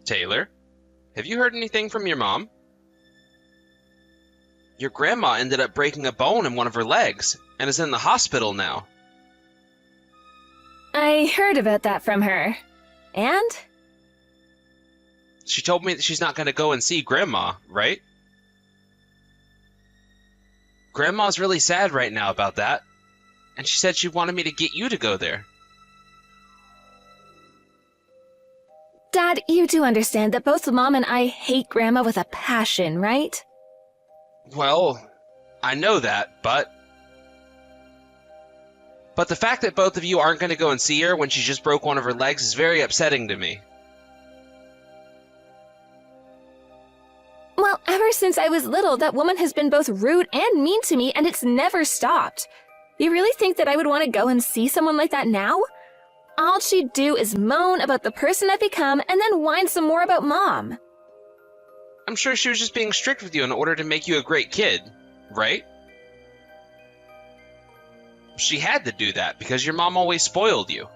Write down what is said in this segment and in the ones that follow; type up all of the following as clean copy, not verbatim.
Taylor, have you heard anything from your mom? Your grandma ended up breaking a bone in one of her legs and is in the hospital now. I heard about that from her. And? She told me that she's not going to go and see Grandma, right? Grandma's really sad right now about that, and she said she wanted me to get you to go there. Dad, you do understand that both Mom and I hate Grandma with a passion, right? Well, I know that, but the fact that both of you aren't going to go and see her when she just broke one of her legs is very upsetting to me. Well, ever since I was little, that woman has been both rude and mean to me, and it's never stopped. You really think that I would want to go and see someone like that now? All she'd do is moan about the person I've become and then whine some more about Mom. I'm sure she was just being strict with you in order to make you a great kid, right? She had to do that because your mom always spoiled you.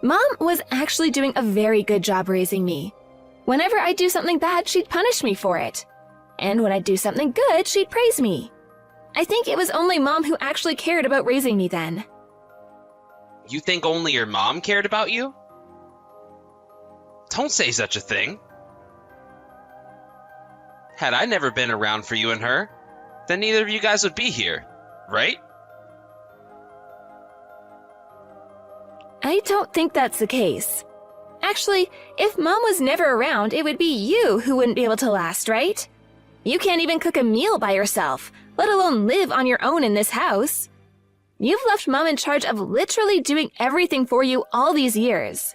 Mom was actually doing a very good job raising me. Whenever I do something bad, she'd punish me for it. And when I do something good, she'd praise me. I think it was only Mom who actually cared about raising me then. You think only your mom cared about you? Don't say such a thing. Had I never been around for you and her, then neither of you guys would be here, right? I don't think that's the case. Actually, if Mom was never around, it would be you who wouldn't be able to last, right? You can't even cook a meal by yourself, let alone live on your own in this house. You've left Mom in charge of literally doing everything for you all these years.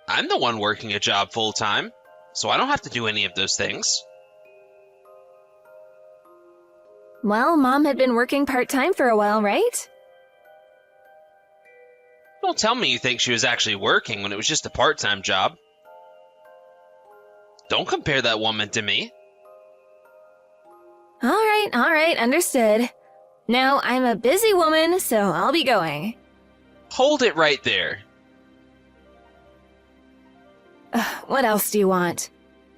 I'm the one working a job full-time, so I don't have to do any of those things. Well, Mom had been working part-time for a while, right? Don't tell me you think she was actually working when it was just a part-time job. Don't compare that woman to me. All right, understood. Now, I'm a busy woman, so I'll be going. Hold it right there. What else do you want?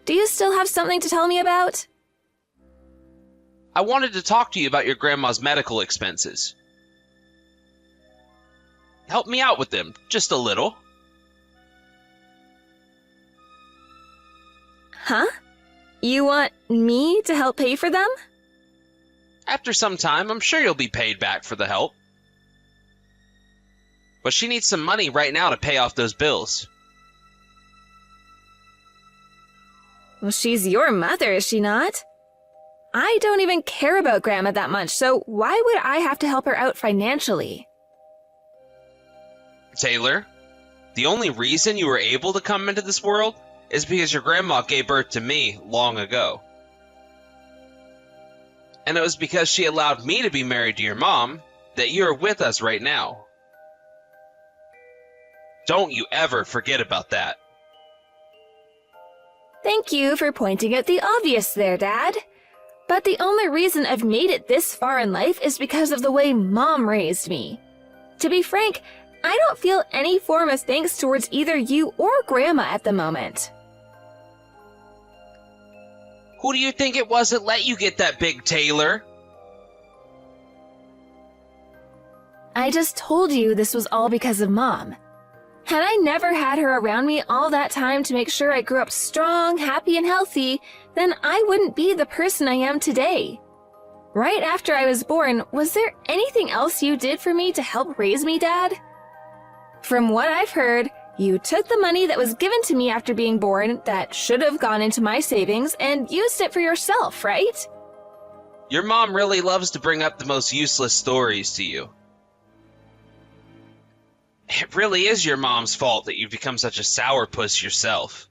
Do you still have something to tell me about? I wanted to talk to you about your grandma's medical expenses. Help me out with them, just a little. Huh? You want me to help pay for them? After some time, I'm sure you'll be paid back for the help. But she needs some money right now to pay off those bills. Well, she's your mother, is she not? I don't even care about Grandma that much, so why would I have to help her out financially? Taylor, the only reason you were able to come into this world is because your grandma gave birth to me long ago. And it was because she allowed me to be married to your mom that you're with us right now. Don't you ever forget about that. Thank you for pointing out the obvious there, Dad. But the only reason I've made it this far in life is because of the way Mom raised me. To be frank, I don't feel any form of thanks towards either you or Grandma at the moment. Who do you think it was that let you get that big, Taylor? I just told you this was all because of Mom. Had I never had her around me all that time to make sure I grew up strong, happy, and healthy, then I wouldn't be the person I am today. Right after I was born, was there anything else you did for me to help raise me, Dad? From what I've heard, you took the money that was given to me after being born that should have gone into my savings and used it for yourself, right? Your mom really loves to bring up the most useless stories to you. It really is your mom's fault that you've become such a sourpuss yourself.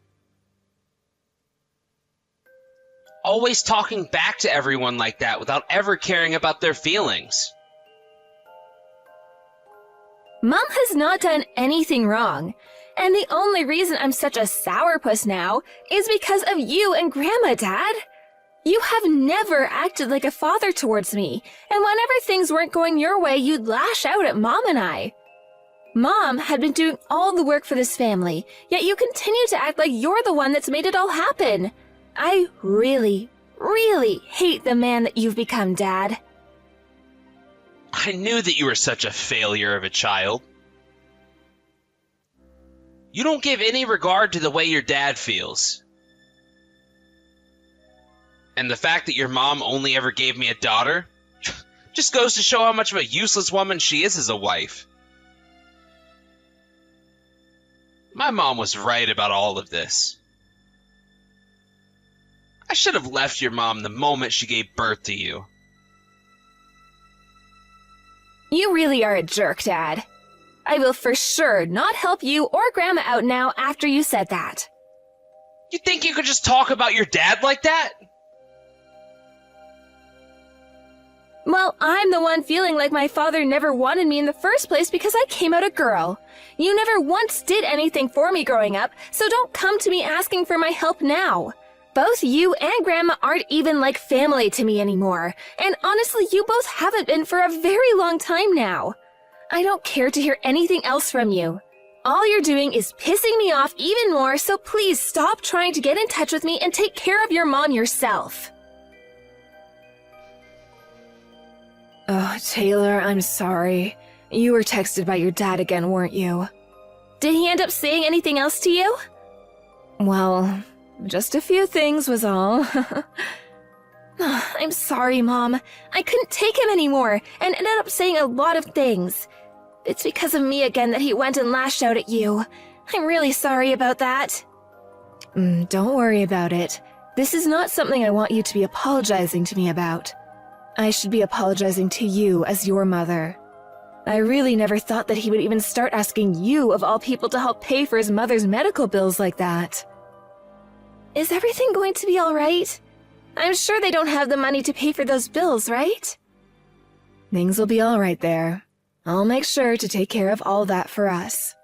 Always talking back to everyone like that without ever caring about their feelings. Mom has not done anything wrong, and the only reason I'm such a sourpuss now is because of you and Grandma, Dad. You have never acted like a father towards me, and whenever things weren't going your way, you'd lash out at Mom and I. Mom had been doing all the work for this family, yet you continue to act like you're the one that's made it all happen. I really, really hate the man that you've become, Dad. I knew that you were such a failure of a child. You don't give any regard to the way your dad feels. And the fact that your mom only ever gave me a daughter just goes to show how much of a useless woman she is as a wife. My mom was right about all of this. I should have left your mom the moment she gave birth to you. You really are a jerk, Dad. I will for sure not help you or Grandma out now after you said that. You think you could just talk about your dad like that? Well, I'm the one feeling like my father never wanted me in the first place because I came out a girl. You never once did anything for me growing up, so don't come to me asking for my help now. Both you and Grandma aren't even like family to me anymore, and honestly, you both haven't been for a very long time now. I don't care to hear anything else from you. All you're doing is pissing me off even more, so please stop trying to get in touch with me and take care of your mom yourself. Oh, Taylor, I'm sorry. You were texted by your dad again, weren't you? Did he end up saying anything else to you? Well, just a few things was all. I'm sorry, Mom. I couldn't take him anymore and ended up saying a lot of things. It's because of me again that he went and lashed out at you. I'm really sorry about that. Don't worry about it. This is not something I want you to be apologizing to me about. I should be apologizing to you as your mother. I really never thought that he would even start asking you, of all people, to help pay for his mother's medical bills like that. Is everything going to be all right? I'm sure they don't have the money to pay for those bills, right? Things will be all right there. I'll make sure to take care of all that for us.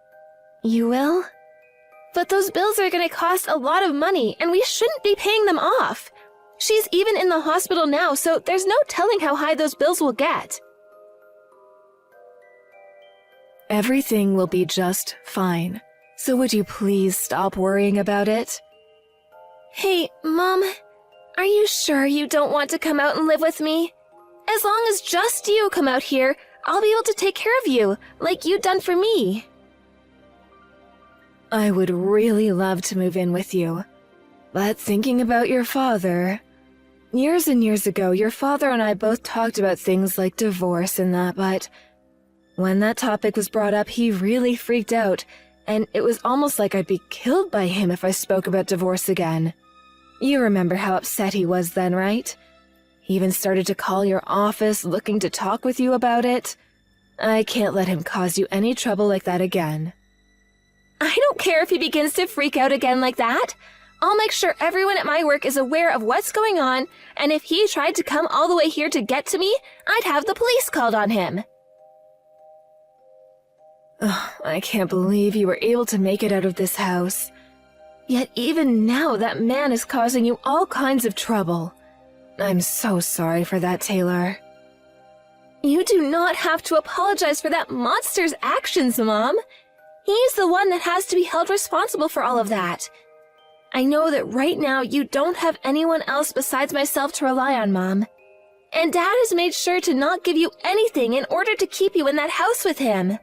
You will? But those bills are going to cost a lot of money, and we shouldn't be paying them off. She's even in the hospital now, so there's no telling how high those bills will get. Everything will be just fine. So would you please stop worrying about it? Hey, Mom, are you sure you don't want to come out and live with me? As long as just you come out here, I'll be able to take care of you, like you done for me. I would really love to move in with you. But thinking about your father... Years and years ago, your father and I both talked about things like divorce and that, but... When that topic was brought up, he really freaked out, and it was almost like I'd be killed by him if I spoke about divorce again. You remember how upset he was then, right? He even started to call your office looking to talk with you about it. I can't let him cause you any trouble like that again. I don't care if he begins to freak out again like that. I'll make sure everyone at my work is aware of what's going on, and if he tried to come all the way here to get to me, I'd have the police called on him. I can't believe you were able to make it out of this house. Yet even now, that man is causing you all kinds of trouble. I'm so sorry for that, Taylor. You do not have to apologize for that monster's actions, Mom. He's the one that has to be held responsible for all of that. I know that right now you don't have anyone else besides myself to rely on, Mom. And Dad has made sure to not give you anything in order to keep you in that house with him.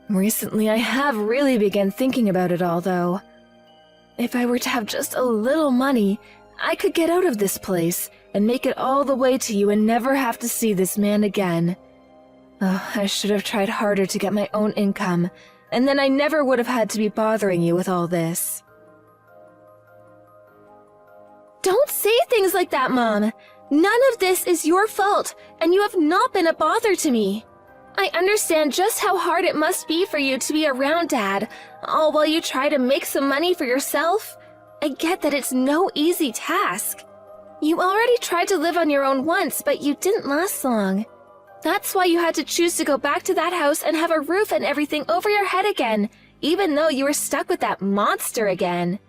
Recently, I have really begun thinking about it all, though. If I were to have just a little money, I could get out of this place and make it all the way to you and never have to see this man again. I should have tried harder to get my own income, and then I never would have had to be bothering you with all this. Don't say things like that, Mom. None of this is your fault, and you have not been a bother to me. I understand just how hard it must be for you to be around Dad, all while you try to make some money for yourself. I get that it's no easy task. You already tried to live on your own once, but you didn't last long. That's why you had to choose to go back to that house and have a roof and everything over your head again, even though you were stuck with that monster again.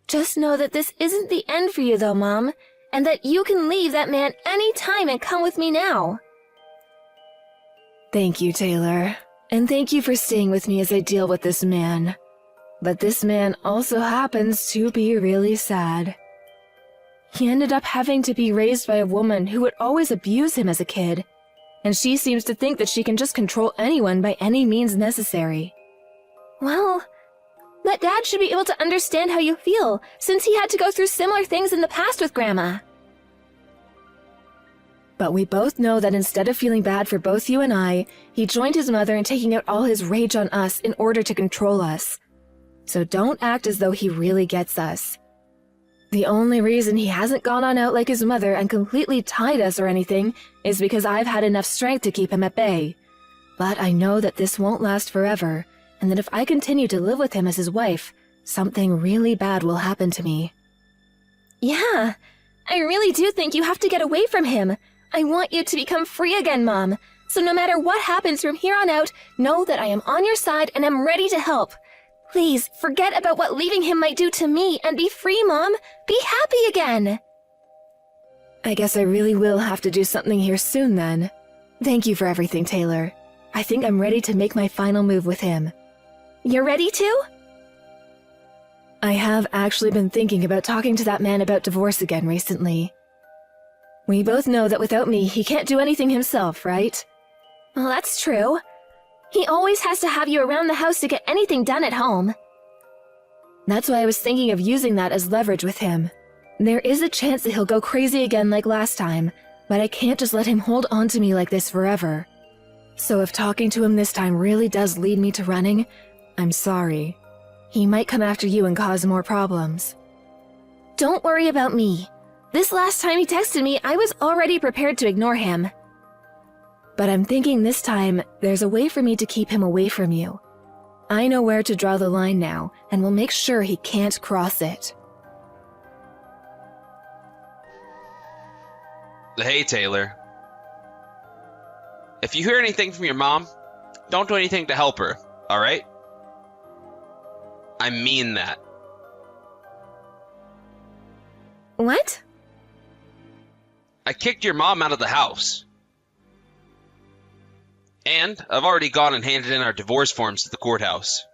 Just know that this isn't the end for you though, Mom, and that you can leave that man any time and come with me now. Thank you, Taylor. And thank you for staying with me as I deal with this man. But this man also happens to be really sad. He ended up having to be raised by a woman who would always abuse him as a kid, and she seems to think that she can just control anyone by any means necessary. Well, that Dad should be able to understand how you feel, since he had to go through similar things in the past with Grandma. But we both know that instead of feeling bad for both you and I, he joined his mother in taking out all his rage on us in order to control us. So don't act as though he really gets us. The only reason he hasn't gone on out like his mother and completely tied us or anything is because I've had enough strength to keep him at bay. But I know that this won't last forever, and that if I continue to live with him as his wife, something really bad will happen to me. Yeah, I really do think you have to get away from him. I want you to become free again, Mom. So no matter what happens from here on out, know that I am on your side and am ready to help. Please, forget about what leaving him might do to me and be free, Mom. Be happy again. I guess I really will have to do something here soon then. Thank you for everything, Taylor. I think I'm ready to make my final move with him. You're ready to? I have actually been thinking about talking to that man about divorce again recently. We both know that without me, he can't do anything himself, right? Well, that's true. He always has to have you around the house to get anything done at home. That's why I was thinking of using that as leverage with him. There is a chance that he'll go crazy again like last time, but I can't just let him hold on to me like this forever. So if talking to him this time really does lead me to running, I'm sorry. He might come after you and cause more problems. Don't worry about me. This last time he texted me, I was already prepared to ignore him. But I'm thinking this time, there's a way for me to keep him away from you. I know where to draw the line now, and will make sure he can't cross it. Hey, Taylor. If you hear anything from your mom, don't do anything to help her, alright? I mean that. What? I kicked your mom out of the house. And I've already gone and handed in our divorce forms to the courthouse.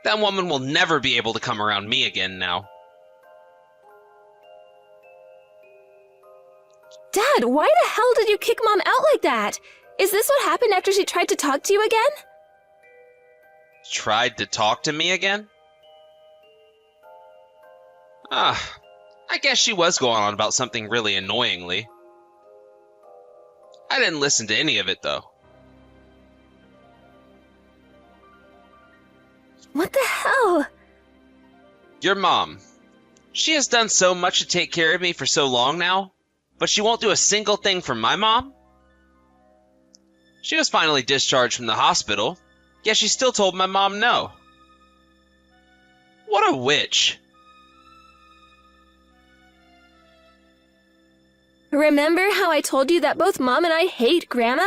That woman will never be able to come around me again now. Dad, why the hell did you kick Mom out like that? Is this what happened after she tried to talk to you again? Tried to talk to me again? I guess she was going on about something really annoyingly. I didn't listen to any of it, though. What the hell? Your mom. She has done so much to take care of me for so long now, but she won't do a single thing for my mom? She was finally discharged from the hospital, yet she still told my mom no. What a witch. Remember how I told you that both Mom and I hate Grandma?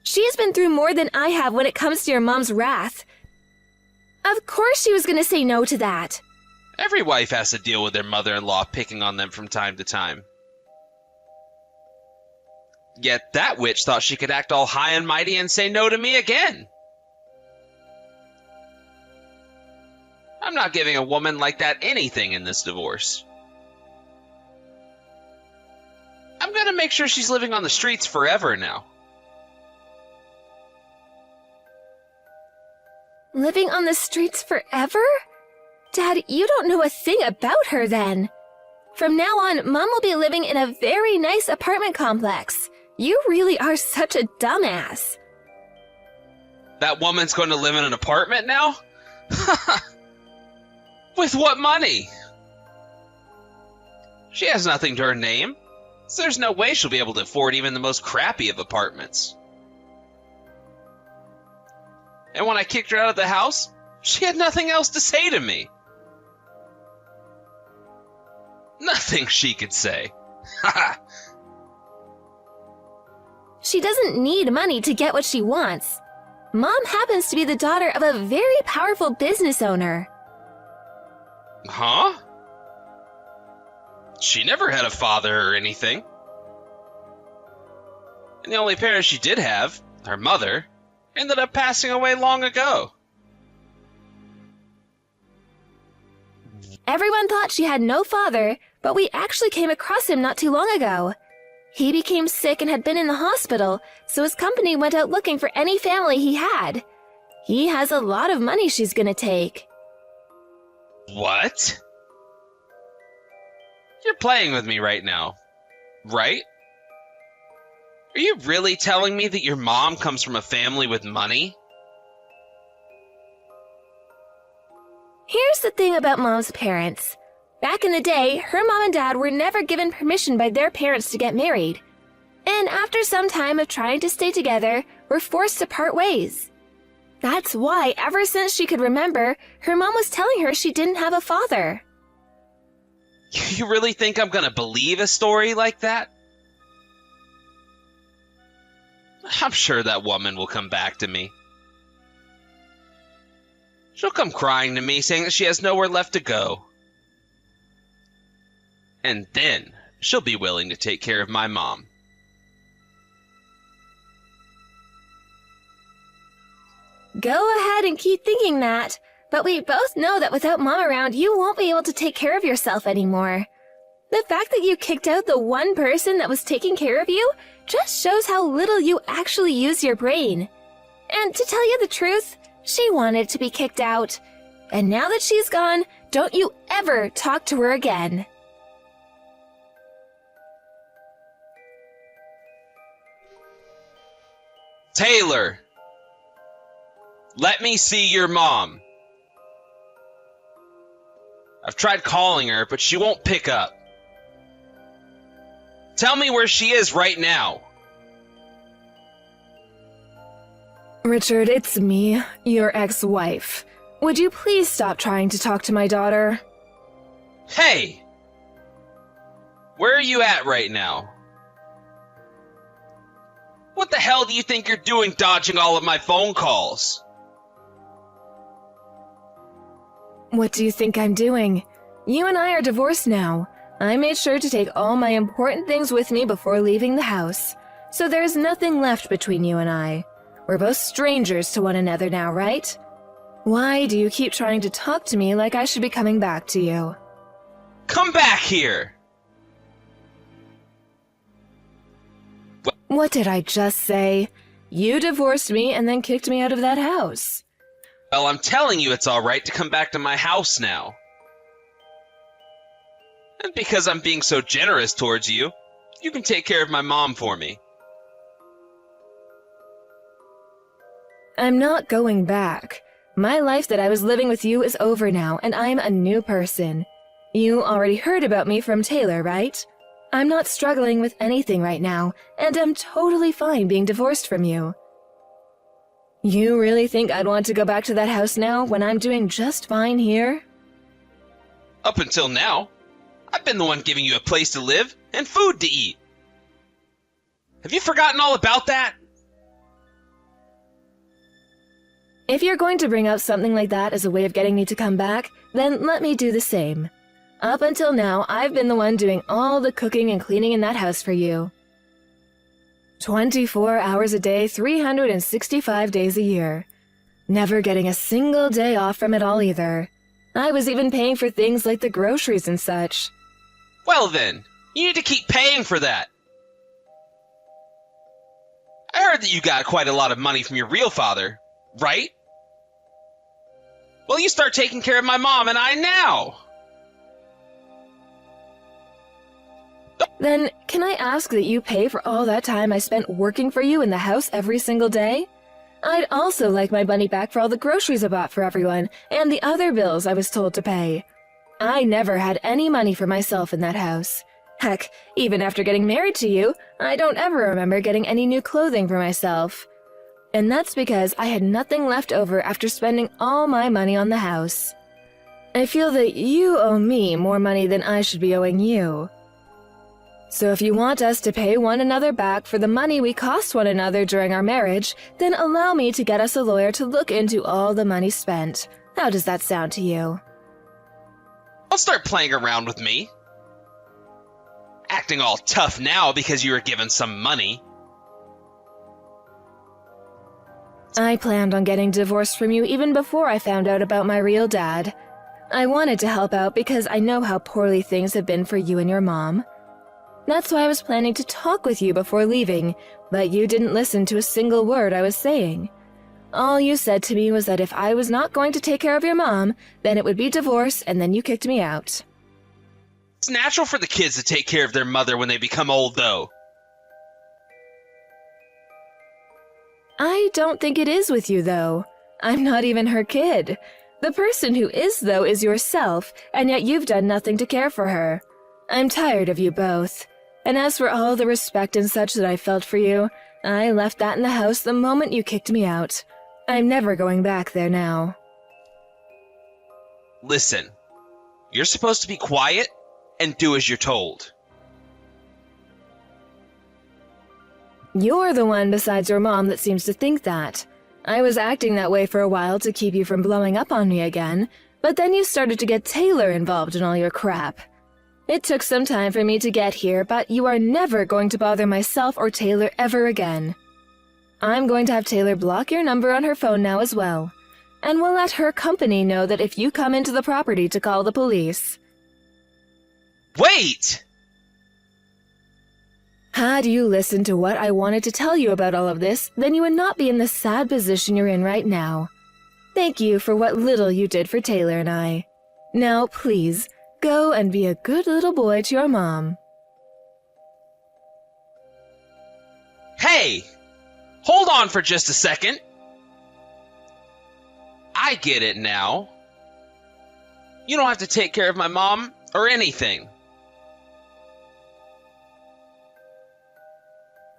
She has been through more than I have when it comes to your mom's wrath. Of course she was going to say no to that. Every wife has to deal with their mother-in-law picking on them from time to time. Yet that witch thought she could act all high and mighty and say no to me again. I'm not giving a woman like that anything in this divorce. I'm gonna make sure she's living on the streets forever now. Living on the streets forever? Dad, you don't know a thing about her then. From now on, Mom will be living in a very nice apartment complex. You really are such a dumbass. That woman's going to live in an apartment now? With what money? She has nothing to her name, so there's no way she'll be able to afford even the most crappy of apartments. And when I kicked her out of the house, she had nothing else to say to me. Nothing she could say. She doesn't need money to get what she wants. Mom happens to be the daughter of a very powerful business owner. Huh? She never had a father or anything. And the only parents she did have her mother, ended up passing away long ago. Everyone thought she had no father, but we actually came across him not too long ago. He became sick and had been in the hospital, so his company went out looking for any family he had. He has a lot of money she's gonna take. What? You're playing with me right now, right? Are you really telling me that your mom comes from a family with money? Here's the thing about Mom's parents. Back in the day, her mom and dad were never given permission by their parents to get married. And after some time of trying to stay together, were forced to part ways. That's why, ever since she could remember, her mom was telling her she didn't have a father. You really think I'm gonna believe a story like that? I'm sure that woman will come back to me. She'll come crying to me, saying that she has nowhere left to go. And then she'll be willing to take care of my mom. Go ahead and keep thinking that, but we both know that without Mom around, you won't be able to take care of yourself anymore. The fact that you kicked out the one person that was taking care of you just shows how little you actually use your brain. And to tell you the truth, she wanted to be kicked out. And now that she's gone, don't you ever talk to her again. Taylor! Let me see your mom. I've tried calling her, but she won't pick up. Tell me where she is right now. Richard, it's me, your ex-wife. Would you please stop trying to talk to my daughter? Hey! Where are you at right now? What the hell do you think you're doing dodging all of my phone calls? What do you think I'm doing? You and I are divorced now. I made sure to take all my important things with me before leaving the house, so there's nothing left between you and I. We're both strangers to one another now, right? Why do you keep trying to talk to me like I should be coming back to you? Come back here! What did I just say? You divorced me and then kicked me out of that house. Well, I'm telling you it's alright to come back to my house now. And because I'm being so generous towards you, you can take care of my mom for me. I'm not going back. My life that I was living with you is over now, and I'm a new person. You already heard about me from Taylor, right? I'm not struggling with anything right now, and I'm totally fine being divorced from you. You really think I'd want to go back to that house now when I'm doing just fine here? Up until now, I've been the one giving you a place to live and food to eat. Have you forgotten all about that? If you're going to bring up something like that as a way of getting me to come back, then let me do the same. Up until now, I've been the one doing all the cooking and cleaning in that house for you. 24 hours a day, 365 days a year. Never getting a single day off from it all either. I was even paying for things like the groceries and such. Well then, you need to keep paying for that. I heard that you got quite a lot of money from your real father, right? Well, you start taking care of my mom and I now. Then, can I ask that you pay for all that time I spent working for you in the house every single day? I'd also like my money back for all the groceries I bought for everyone, and the other bills I was told to pay. I never had any money for myself in that house. Heck, even after getting married to you, I don't ever remember getting any new clothing for myself. And that's because I had nothing left over after spending all my money on the house. I feel that you owe me more money than I should be owing you. So if you want us to pay one another back for the money we cost one another during our marriage, then allow me to get us a lawyer to look into all the money spent. How does that sound to you? Don't start playing around with me. Acting all tough now because you were given some money. I planned on getting divorced from you even before I found out about my real dad. I wanted to help out because I know how poorly things have been for you and your mom. That's why I was planning to talk with you before leaving, but you didn't listen to a single word I was saying. All you said to me was that if I was not going to take care of your mom, then it would be divorce, and then you kicked me out. It's natural for the kids to take care of their mother when they become old, though. I don't think it is with you, though. I'm not even her kid. The person who is, though, is yourself, and yet you've done nothing to care for her. I'm tired of you both. And as for all the respect and such that I felt for you, I left that in the house the moment you kicked me out. I'm never going back there now. Listen, you're supposed to be quiet and do as you're told. You're the one besides your mom that seems to think that. I was acting that way for a while to keep you from blowing up on me again, but then you started to get Taylor involved in all your crap. It took some time for me to get here, but you are never going to bother myself or Taylor ever again. I'm going to have Taylor block your number on her phone now as well, and we'll let her company know that if you come into the property to call the police. Wait! Had you listened to what I wanted to tell you about all of this, then you would not be in the sad position you're in right now. Thank you for what little you did for Taylor and I. Now, please, go and be a good little boy to your mom. Hey! Hold on for just a second. I get it now. You don't have to take care of my mom or anything.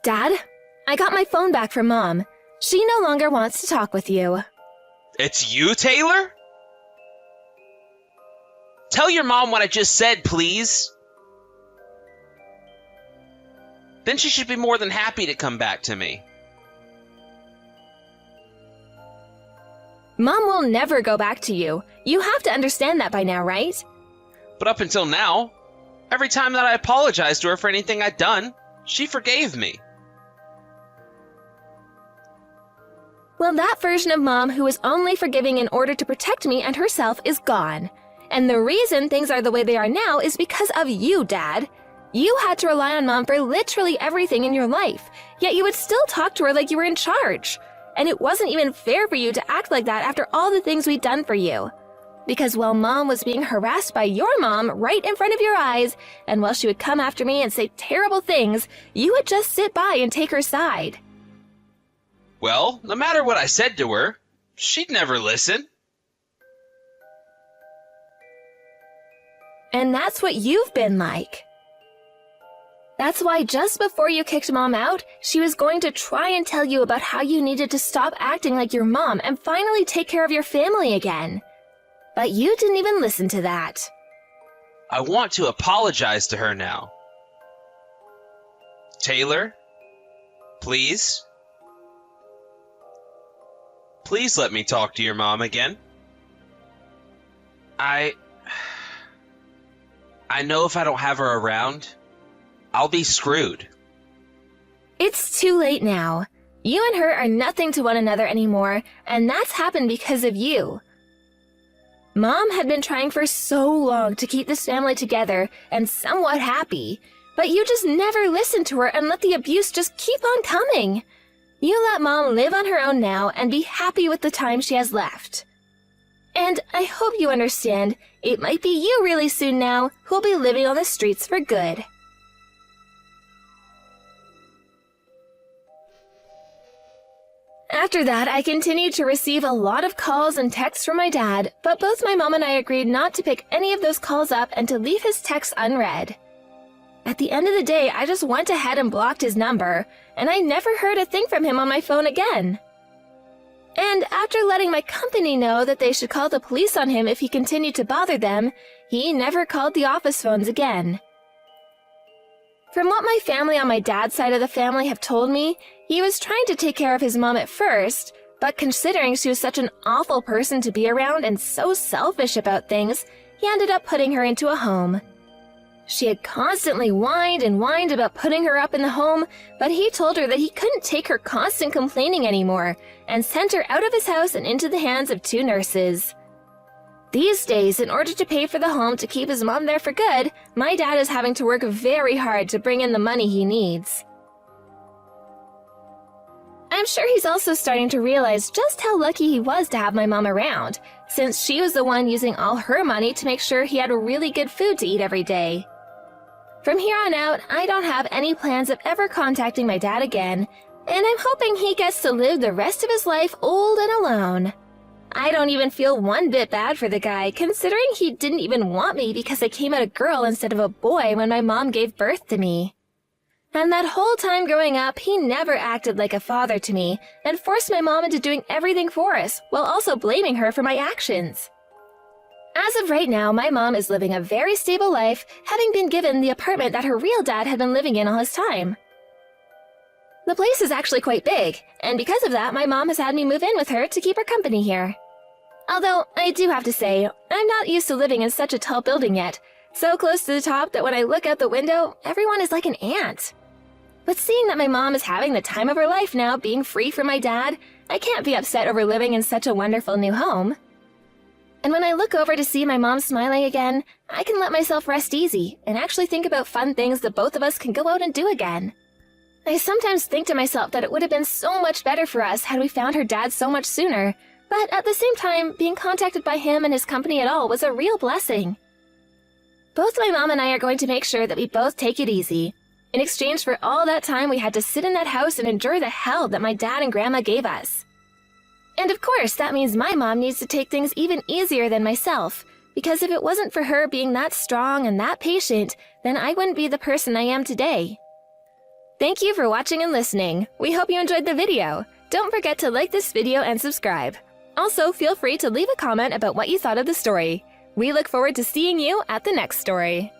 Dad, I got my phone back from Mom. She no longer wants to talk with you. It's you, Taylor? Tell your mom what I just said, please. Then she should be more than happy to come back to me. Mom will never go back to you. You have to understand that by now, right? But up until now, every time that I apologized to her for anything I'd done, she forgave me. Well, that version of Mom who was only forgiving in order to protect me and herself is gone. And the reason things are the way they are now is because of you, Dad. You had to rely on Mom for literally everything in your life, yet you would still talk to her like you were in charge. And it wasn't even fair for you to act like that after all the things we'd done for you. Because while Mom was being harassed by your mom right in front of your eyes, and while she would come after me and say terrible things, you would just sit by and take her side. Well, no matter what I said to her, she'd never listen. And that's what you've been like. That's why just before you kicked Mom out, she was going to try and tell you about how you needed to stop acting like your mom and finally take care of your family again. But you didn't even listen to that. I want to apologize to her now. Taylor, please? Please let me talk to your mom again. I know if I don't have her around, I'll be screwed. It's too late now. You and her are nothing to one another anymore, and that's happened because of you. Mom had been trying for so long to keep this family together and somewhat happy, but you just never listened to her and let the abuse just keep on coming. You let Mom live on her own now and be happy with the time she has left. And I hope you understand, it might be you really soon now who'll be living on the streets for good. After that, I continued to receive a lot of calls and texts from my dad, but both my mom and I agreed not to pick any of those calls up and to leave his texts unread. At the end of the day, I just went ahead and blocked his number, and I never heard a thing from him on my phone again. And after letting my company know that they should call the police on him if he continued to bother them, he never called the office phones again. From what my family on my dad's side of the family have told me, he was trying to take care of his mom at first, but considering she was such an awful person to be around and so selfish about things, he ended up putting her into a home. She had constantly whined and whined about putting her up in the home, but he told her that he couldn't take her constant complaining anymore and sent her out of his house and into the hands of 2 nurses. These days, in order to pay for the home to keep his mom there for good, my dad is having to work very hard to bring in the money he needs. I'm sure he's also starting to realize just how lucky he was to have my mom around, since she was the one using all her money to make sure he had really good food to eat every day. From here on out, I don't have any plans of ever contacting my dad again, and I'm hoping he gets to live the rest of his life old and alone. I don't even feel one bit bad for the guy, considering he didn't even want me because I came out a girl instead of a boy when my mom gave birth to me. And that whole time growing up, he never acted like a father to me and forced my mom into doing everything for us, while also blaming her for my actions. As of right now, my mom is living a very stable life, having been given the apartment that her real dad had been living in all his time. The place is actually quite big, and because of that, my mom has had me move in with her to keep her company here. Although, I do have to say, I'm not used to living in such a tall building yet, so close to the top that when I look out the window, everyone is like an ant. But seeing that my mom is having the time of her life now, being free from my dad, I can't be upset over living in such a wonderful new home. And when I look over to see my mom smiling again, I can let myself rest easy and actually think about fun things that both of us can go out and do again. I sometimes think to myself that it would have been so much better for us had we found her dad so much sooner, but at the same time, being contacted by him and his company at all was a real blessing. Both my mom and I are going to make sure that we both take it easy, in exchange for all that time we had to sit in that house and endure the hell that my dad and grandma gave us. And of course, that means my mom needs to take things even easier than myself, because if it wasn't for her being that strong and that patient, then I wouldn't be the person I am today. Thank you for watching and listening. We hope you enjoyed the video. Don't forget to like this video and subscribe. Also, feel free to leave a comment about what you thought of the story. We look forward to seeing you at the next story.